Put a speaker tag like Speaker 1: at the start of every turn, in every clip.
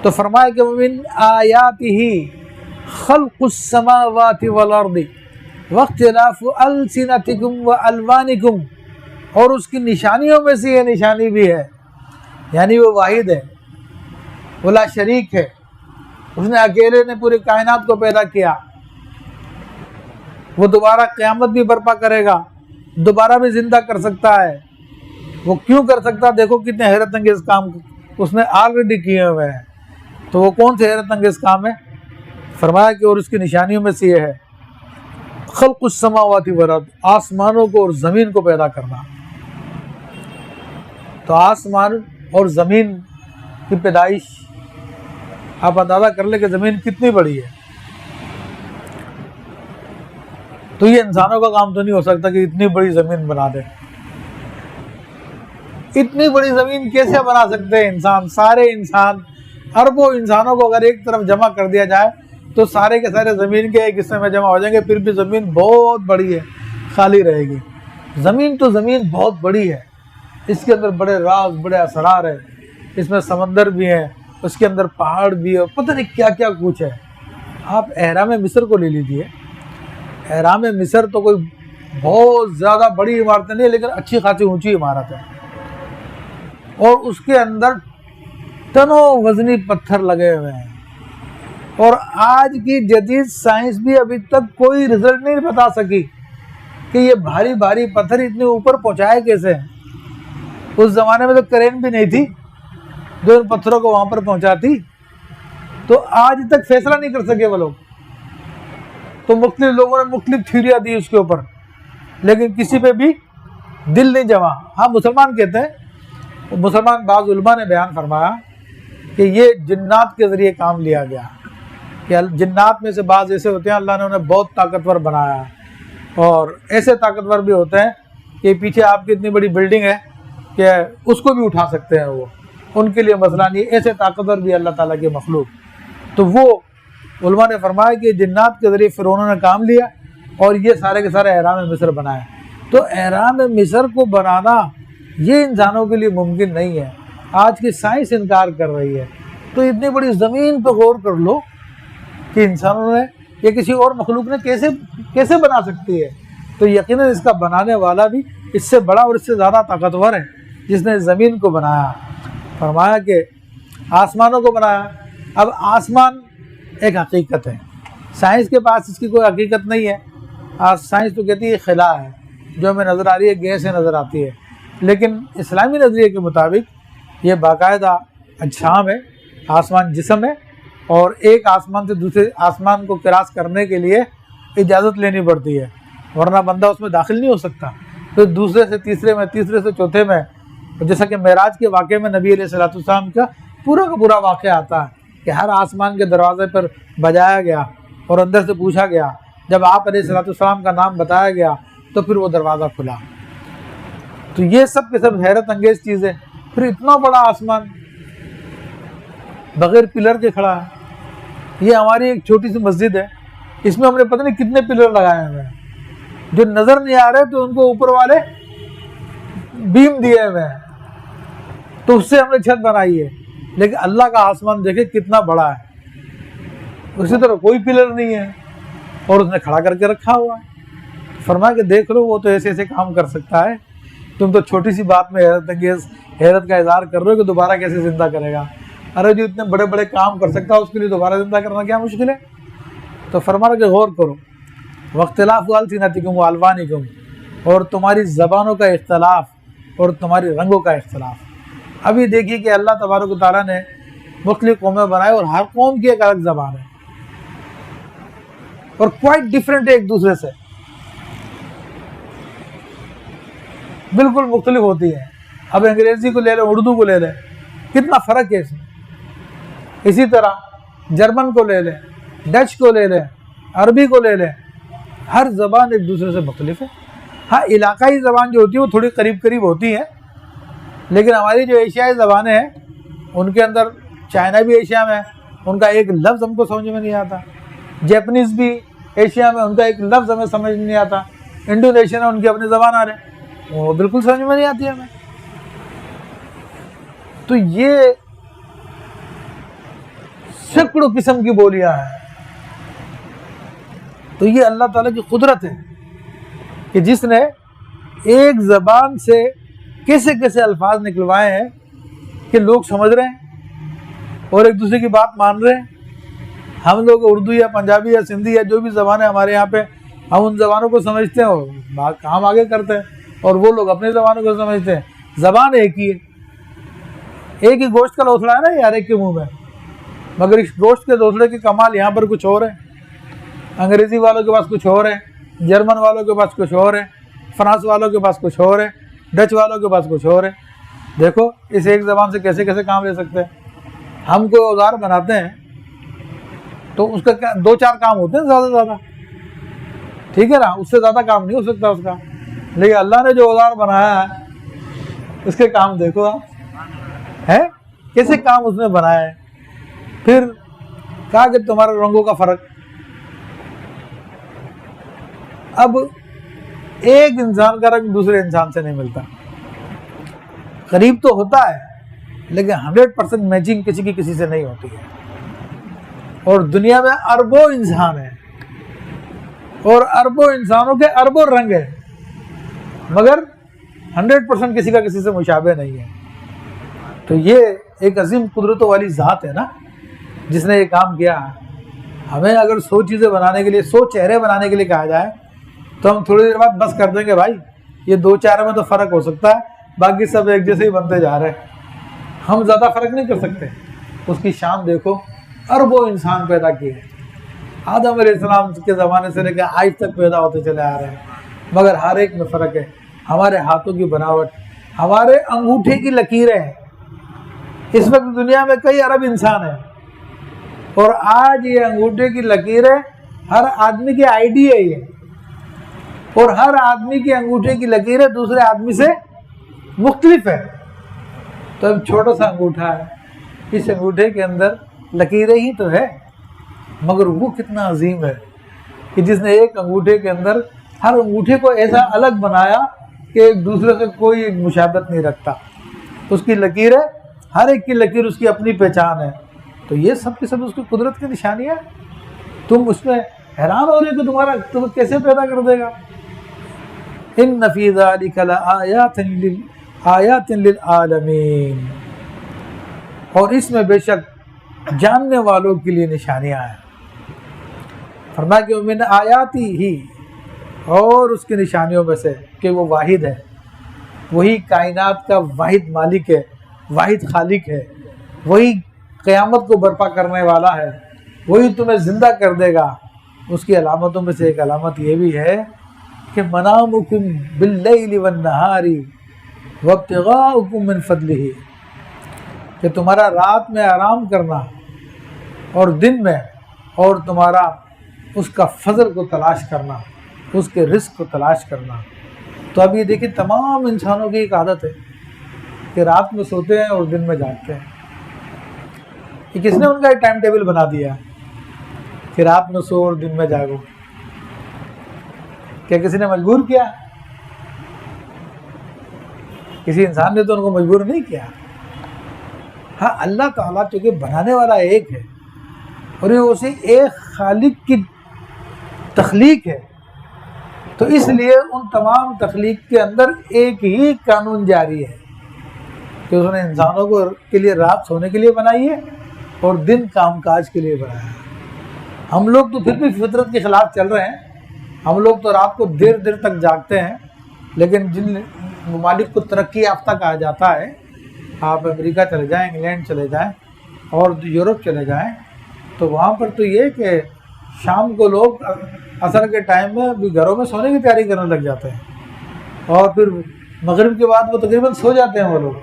Speaker 1: تو فرمایا کہ وَمِنْ آیَاتِهِ خَلْقُ السَّمَاوَاتِ وَالْأَرْضِ وَاخْتِلَافُ أَلْسِنَتِكُمْ وَأَلْوَانِكُمْ، اور اس کی نشانیوں میں سے یہ نشانی بھی ہے، یعنی وہ واحد ہے، وہ لا شریک ہے، اس نے اکیلے نے پوری کائنات کو پیدا کیا، وہ دوبارہ قیامت بھی برپا کرے گا، دوبارہ بھی زندہ کر سکتا ہے۔ وہ کیوں کر سکتا؟ دیکھو کتنے حیرت انگیز کام اس نے آلریڈی کیے ہوئے ہیں۔ تو وہ کون سے حیرت انگیز کام ہے؟ فرمایا کہ اور اس کی نشانیوں میں سے یہ ہے خلق السماوات والارض، آسمانوں کو اور زمین کو پیدا کرنا۔ تو آسمان اور زمین کی پیدائش آپ اندازہ کر لیں کہ زمین کتنی بڑی ہے۔ تو یہ انسانوں کا کام تو نہیں ہو سکتا کہ اتنی بڑی زمین بنا دے۔ اتنی بڑی زمین کیسے بنا سکتے ہیں انسان؟ سارے انسان، اربوں انسانوں کو اگر ایک طرف جمع کر دیا جائے تو سارے کے سارے زمین کے ایک حصے میں جمع ہو جائیں گے، پھر بھی زمین بہت بڑی ہے، خالی رہے گی۔ زمین تو زمین بہت بڑی ہے، اس کے اندر بڑے راز، بڑے اسرار ہیں، اس میں سمندر بھی ہیں، اس کے اندر پہاڑ بھی ہے، پتہ نہیں کیا کیا کچھ ہے۔ آپ اہرام مصر کو لے لیجئے، اہرام مصر تو کوئی بہت زیادہ بڑی عمارت نہیں ہے، لیکن اچھی خاصی اونچی عمارت ہے، اور اس کے اندر ٹنوں وزنی پتھر لگے ہوئے ہیں، اور آج کی جدید سائنس بھی ابھی تک کوئی رزلٹ نہیں بتا سکی کہ یہ بھاری بھاری پتھر اتنے اوپر پہنچائے کیسے ہیں۔ اس زمانے میں تو کرین بھی نہیں تھی جو ان پتھروں کو وہاں پر پہنچاتی، تو آج تک فیصلہ نہیں کر سکے وہ لوگ۔ تو مختلف لوگوں نے مختلف تھیوریاں دی اس کے اوپر، لیکن کسی پہ بھی دل نہیں جما۔ ہاں مسلمان کہتے ہیں، مسلمان بعض علماء نے بیان فرمایا کہ یہ جنات کے ذریعے کام لیا گیا، کہ جنات میں سے بعض ایسے ہوتے ہیں اللہ نے انہیں بہت طاقتور بنایا ہے، اور ایسے طاقتور بھی ہوتے ہیں کہ پیچھے آپ کی اتنی بڑی بلڈنگ ہے کہ اس کو بھی اٹھا سکتے ہیں، وہ ان کے لیے مسئلہ نہیں، ایسے طاقتور بھی اللہ تعالیٰ کے مخلوق۔ تو وہ علماء نے فرمایا کہ جنات کے ذریعے فرعون نے کام لیا اور یہ سارے کے سارے اہرام مصر بنائے۔ تو اہرام مصر کو بنانا یہ انسانوں کے لیے ممکن نہیں ہے، آج کی سائنس انکار کر رہی ہے۔ تو اتنی بڑی زمین پہ غور کر لو کہ انسانوں نے یا کسی اور مخلوق نے کیسے بنا سکتی ہے۔ تو یقیناً اس کا بنانے والا بھی اس سے بڑا اور اس سے زیادہ طاقتور ہے، جس نے زمین کو بنایا۔ فرمایا کہ آسمانوں کو بنایا۔ اب آسمان ایک حقیقت ہے، سائنس کے پاس اس کی کوئی حقیقت نہیں ہے۔ سائنس تو کہتی ہے خلا ہے، جو ہمیں نظر آ رہی ہے، گیسیں نظر آتی ہے، لیکن اسلامی نظریے کے مطابق یہ باقاعدہ اجسام ہے، آسمان جسم ہے، اور ایک آسمان سے دوسرے آسمان کو کراس کرنے کے لیے اجازت لینی پڑتی ہے، ورنہ بندہ اس میں داخل نہیں ہو سکتا۔ پھر دوسرے سے تیسرے میں، تیسرے سے چوتھے میں، جیسا کہ معراج کے واقعے میں نبی علیہ السلام کا پورا واقعہ آتا ہے کہ ہر آسمان کے دروازے پر بجایا گیا اور اندر سے پوچھا گیا، جب آپ علیہ السلام کا نام بتایا گیا تو پھر وہ دروازہ کھلا۔ تو یہ سب کے سب حیرت انگیز چیزیں۔ پھر اتنا بڑا آسمان بغیر پلر کے کھڑا ہے۔ یہ ہماری ایک چھوٹی سی مسجد ہے، اس میں ہم نے پتہ نہیں کتنے پلر لگائے ہوئے ہیں جو نظر نہیں آ رہے، تو ان کو اوپر والے بیم دیے ہوئے ہیں، تو اس سے ہم نے چھت بنائی ہے۔ لیکن اللہ کا آسمان دیکھیں کتنا بڑا ہے، اسی طرح کوئی پلر نہیں ہے اور اس نے کھڑا کر کے رکھا ہوا ہے۔ فرمایا کہ دیکھ لو وہ تو ایسے ایسے کام کر سکتا ہے، تم تو چھوٹی سی بات میں حیرت کا اظہار کر رہے ہو کہ دوبارہ کیسے زندہ کرے گا۔ ارے جو اتنے بڑے بڑے کام کر سکتا ہے اس کے لیے دوبارہ زندہ کرنا کیا مشکل ہے؟ تو فرمایا کہ غور کرو، واختلاف السنتکم والوانکم، اور تمہاری زبانوں کا اختلاف اور تمہاری رنگوں کا اختلاف۔ ابھی دیکھیے کہ اللہ تبارک و تعالیٰ نے مختلف قومیں بنائے اور ہر قوم کی ایک الگ زبان ہے اور کوائٹ ڈفرینٹ ہے ایک دوسرے سے، بالکل مختلف ہوتی ہے۔ اب انگریزی کو لے لیں، اردو کو لے لیں، کتنا فرق ہے اس میں۔ اسی طرح جرمن کو لے لیں، ڈچ کو لے لیں، عربی کو لے لیں، ہر زبان ایک دوسرے سے مختلف ہے۔ ہاں علاقائی زبان جو ہوتی ہے وہ تھوڑی قریب قریب ہوتی ہے، لیکن ہماری جو ایشیائی زبانیں ہیں ان کے اندر، چائنا بھی ایشیا میں، ان کا ایک لفظ ہم کو سمجھ میں نہیں آتا، جیپنیز بھی ایشیا میں، ان کا ایک لفظ ہمیں سمجھ نہیں آتا، انڈونیشین ہے ان کی اپنی زبان آ رہے، وہ بالکل سمجھ میں نہیں آتی ہمیں۔ تو یہ سینکڑوں قسم کی بولیاں ہیں. تو یہ اللہ تعالیٰ کی قدرت ہے کہ جس نے ایک زبان سے کیسے کیسے الفاظ نکلوائے ہیں کہ لوگ سمجھ رہے ہیں اور ایک دوسرے کی بات مان رہے ہیں. ہم لوگ اردو یا پنجابی یا سندھی یا جو بھی زبانیں ہمارے یہاں پہ، ہم ان زبانوں کو سمجھتے ہیں اور کام آگے کرتے ہیں، اور وہ لوگ اپنے زبانوں کو سمجھتے ہیں. زبان ایک ہی ہے، ایک ہی گوشت کا لوسڑا ہے نا یہ ہر ایک کے منہ میں، مگر اس گوشت کے لوسڑے کے کمال یہاں پر کچھ اور ہے. انگریزی والوں کے پاس کچھ اور ہے، جرمن والوں کے پاس کچھ اور ہے، فرانس والوں کے پاس کچھ اور ہے، ڈچ والوں کے پاس کچھ اور ہے. دیکھو اس ایک زبان سے کیسے کیسے کام لے سکتے ہیں. ہم کوئی اوزار بناتے ہیں تو اس کا دو چار کام ہوتے ہیں زیادہ سے زیادہ، ٹھیک ہے نا، اس سے زیادہ کام نہیں ہو سکتا اس کا. لیکن اللہ نے جو اوزار بنایا ہے اس کے کام دیکھو آپ ہے کیسے کام اس نے بنایا ہے. پھر کہا کہ تمہارے رنگوں کا فرق. اب ایک انسان کا رنگ دوسرے انسان سے نہیں ملتا، قریب تو ہوتا ہے لیکن 100% میچنگ کسی کی کسی سے نہیں ہوتی ہے. اور دنیا میں اربوں انسان ہیں اور اربوں انسانوں کے اربوں رنگ ہیں، مگر 100% کسی کا کسی سے مشابہ نہیں ہے. تو یہ ایک عظیم قدرتوں والی ذات ہے نا جس نے یہ کام کیا. ہمیں اگر 100 چیزیں بنانے کے لیے، 100 چہرے بنانے کے لیے کہا جائے تو ہم تھوڑی دیر بعد بس کر دیں گے بھائی یہ 2 چہروں میں تو فرق ہو سکتا ہے، باقی سب ایک جیسے ہی بنتے جا رہے ہیں. ہم زیادہ فرق نہیں کر سکتے. اس کی شان دیکھو، اربوں انسان پیدا کیے ہیں، آدم علیہ السلام کے زمانے سے لے کے آج تک پیدا ہوتے چلے آ رہے ہیں، مگر ہر ایک میں فرق ہے. ہمارے ہاتھوں کی بناوٹ، ہمارے انگوٹھے کی لکیریں ہیں. اس وقت دنیا میں کئی ارب انسان ہیں اور آج یہ انگوٹھے کی لکیریں ہر آدمی کی آئی ڈی ہے یہ، اور ہر آدمی کی انگوٹھے کی لکیریں دوسرے آدمی سے مختلف ہے. تو اب چھوٹا سا انگوٹھا ہے، اس انگوٹھے کے اندر لکیریں ہی تو ہے، مگر وہ کتنا عظیم ہے کہ جس نے ایک انگوٹھے کے اندر ہر انگوٹھے کو ایسا الگ بنایا کہ ایک دوسرے سے کوئی مشابہت نہیں رکھتا. اس کی لکیریں، ہر ایک کی لکیر اس کی اپنی پہچان ہے. تو یہ سب کی سب اس کی قدرت کی نشانیاں. تم اس میں حیران ہو رہے کہ تمہیں کیسے پیدا کر دے گا. ان فی ذلک لآیات للعالمین، اور اس میں بے شک جاننے والوں کے لیے نشانیاں ہیں. فرمایا کہ من آیاتی ہی، اور اس کی نشانیوں میں سے کہ وہ واحد ہے، وہی کائنات کا واحد مالک ہے، واحد خالق ہے، وہی قیامت کو برپا کرنے والا ہے، وہی تمہیں زندہ کر دے گا. اس کی علامتوں میں سے ایک علامت یہ بھی ہے کہ منامکم باللیل والنہار وابتغاؤکم من فضلہ، کہ تمہارا رات میں آرام کرنا اور دن میں، اور تمہارا اس کا فضل کو تلاش کرنا، اس کے رزق کو تلاش کرنا. تو اب یہ دیکھیں تمام انسانوں کی ایک عادت ہے کہ رات میں سوتے ہیں اور دن میں جاگتے ہیں. یہ کس نے ان کا ایک ٹائم ٹیبل بنا دیا کہ رات میں سو اور دن میں جاگو؟ کیا کسی نے مجبور کیا؟ کسی انسان نے تو ان کو مجبور نہیں کیا. ہاں اللہ تعالیٰ چونکہ بنانے والا ایک ہے اور یہ اسی ایک خالق کی تخلیق ہے، تو اس لیے ان تمام تخلیق کے اندر ایک ہی قانون جاری ہے کہ اس نے انسانوں کو کے لیے رات سونے کے لیے بنائی ہے اور دن کام کاج کے لیے بنایا ہے. ہم لوگ تو پھر بھی فطرت کے خلاف چل رہے ہیں. ہم لوگ تو رات کو دیر دیر تک جاگتے ہیں، لیکن جن ممالک کو ترقی یافتہ کہا جاتا ہے، آپ امریکہ چلے جائیں، انگلینڈ چلے جائیں اور یورپ چلے جائیں، تو وہاں پر تو یہ کہ شام کو لوگ عصر کے ٹائم میں بھی گھروں میں سونے کی تیاری کرنے لگ جاتے ہیں، اور پھر مغرب کے بعد وہ تقریباً سو جاتے ہیں وہ لوگ،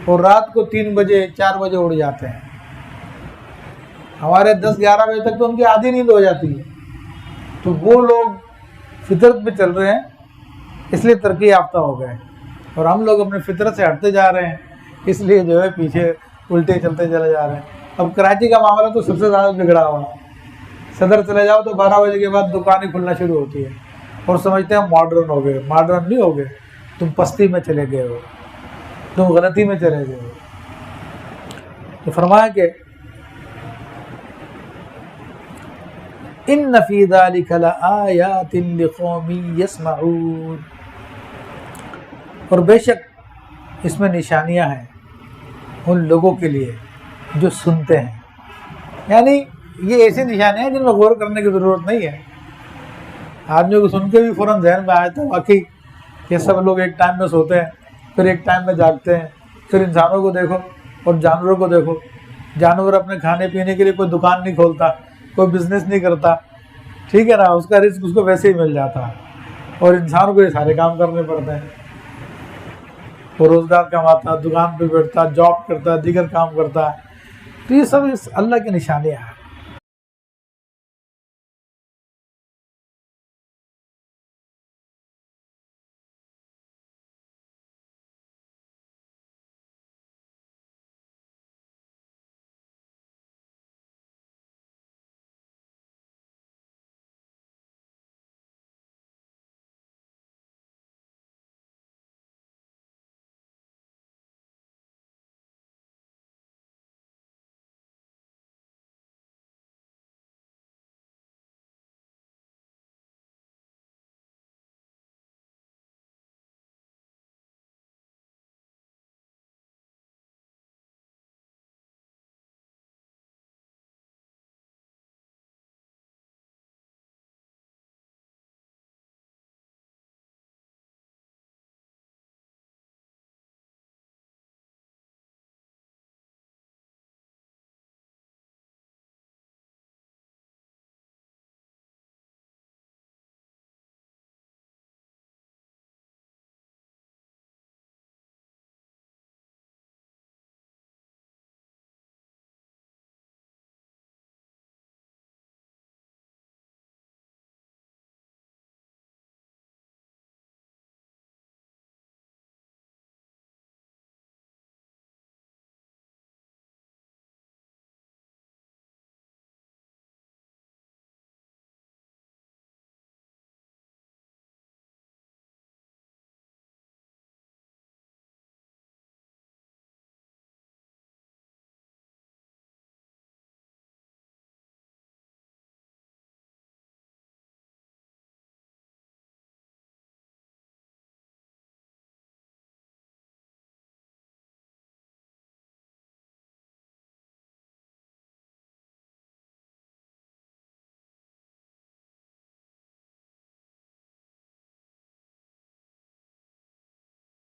Speaker 1: اور رات کو 3 بجے 4 بجے اڑ جاتے ہیں. ہمارے 10-11 بجے تک تو ان کی آدھی نیند ہو جاتی ہے. تو وہ لوگ فطرت پہ چل رہے ہیں، اس لیے ترقی یافتہ ہو گئے، اور ہم لوگ اپنے فطرت سے ہٹتے جا رہے ہیں، اس لیے جو ہے پیچھے الٹے چلتے چلے جا رہے ہیں. اب کراچی کا معاملہ تو سب سے زیادہ بگڑا ہوا. صدر چلے جاؤ تو 12 بجے کے بعد دکانیں کھلنا شروع ہوتی ہے اور سمجھتے ہیں ماڈرن ہو گئے. ماڈرن نہیں ہو گئے، تم پستی میں چلے گئے ہو، تم غلطی میں چلے گئے ہو. تو فرمایا کہ ان فی ذلک لآیات لقوم یسمعون، اور بے شک اس میں نشانیاں ہیں ان لوگوں کے لیے جو سنتے ہیں. یعنی یہ ایسی نشانیاں ہیں جن میں غور کرنے کی ضرورت نہیں ہے. آدمی کو سن کے بھی فوراً ذہن میں آیا تھا واقعی یہ سب لوگ ایک ٹائم میں سوتے ہیں، پھر ایک ٹائم میں جاگتے ہیں. پھر انسانوں کو دیکھو اور جانوروں کو دیکھو، جانور اپنے کھانے پینے کے لیے کوئی دکان نہیں کھولتا، کوئی بزنس نہیں کرتا، ٹھیک ہے نا، اس کا رزق اس کو ویسے ہی مل جاتا ہے. اور انسان کو یہ سارے کام کرنے پڑتے ہیں. وہ روزگار کماتا، دکان پہ بیٹھتا، جاب کرتا، دیگر کام کرتا ہے. تو یہ سب اللہ کی نشانیاں ہیں.